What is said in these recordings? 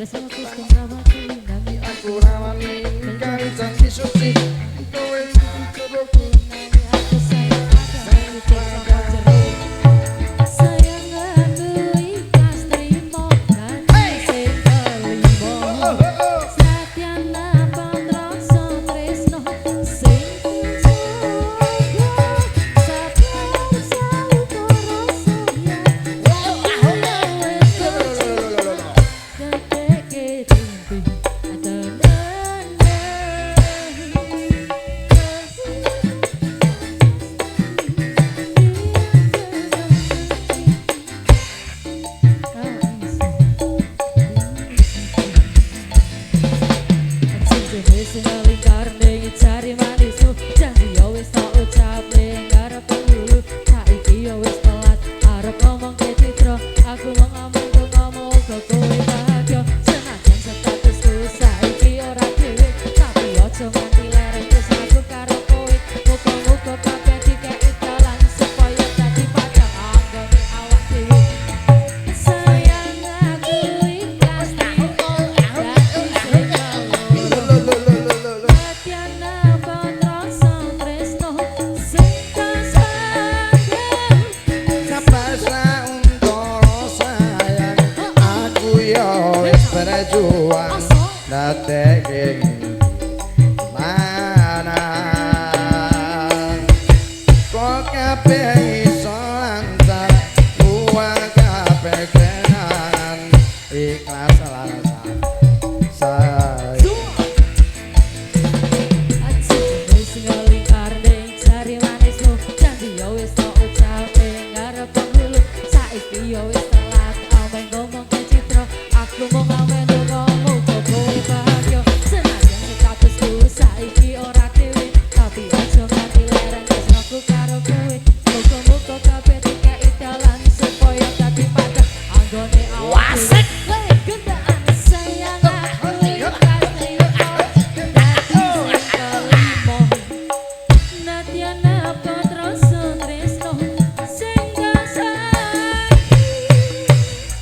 Tresnaku sing rawati nami aku rawani kang janji suci kowe dicobaku nami aku sayang ada cek jero sayang aku ikhlas trimo nganti sing kelimo satyan nambang rasa tresno sing cari manismu janji ya wis tak ucap ning arep dulu saiki ya wis telat arep ngomong ke citra aku mau ngomong ke kowe bahagia senajan statusku saiki ora dhewe tapi aja nganti lereng wis aku karo kowe muga-muga kabeh dikeki dalan supaya dadi padang anggone awak dhewe sayang aku ikhlas trimo dadi sing berjuang dateking mana kok kabeh iso lancar buang kabeh kenangan ikhlas larasa saya aji wis ngelingkar ning jari manismu janji ya wis tak ucap ning arep dulu saiki ya wis telat ameng ngomong ke citra aku mau ngamen ngomong ke kowe bahagia senajan statusku saiki ora dhewe tapi aja nganti lereng tresnaku karo kowe muga-muga kabeh dikeki dalan supaya dadi padang anggone awak dhewe gendaan sayang aku ikhlas trimo dadi sing kelimo nadyan apa terus tresno sing kasati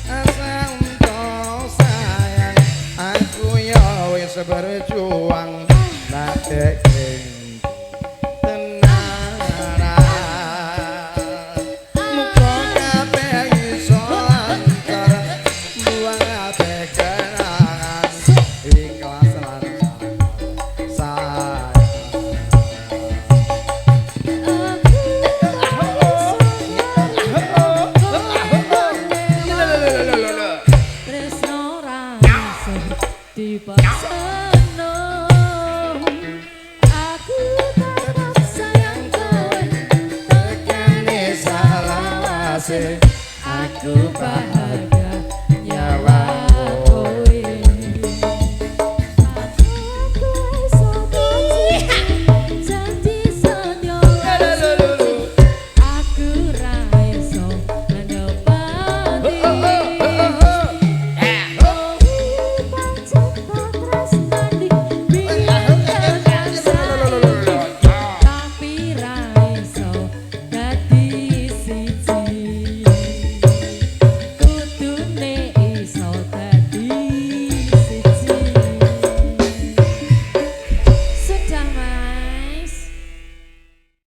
asa untuk sayang aku ya wis berjuang dateking tenanan muga kabeh iso lancar buang kabeh kenangan ikhlas lan sayang tresno rasa dipaksaino aku tetap sayang kowe tekane salawase aku bahagia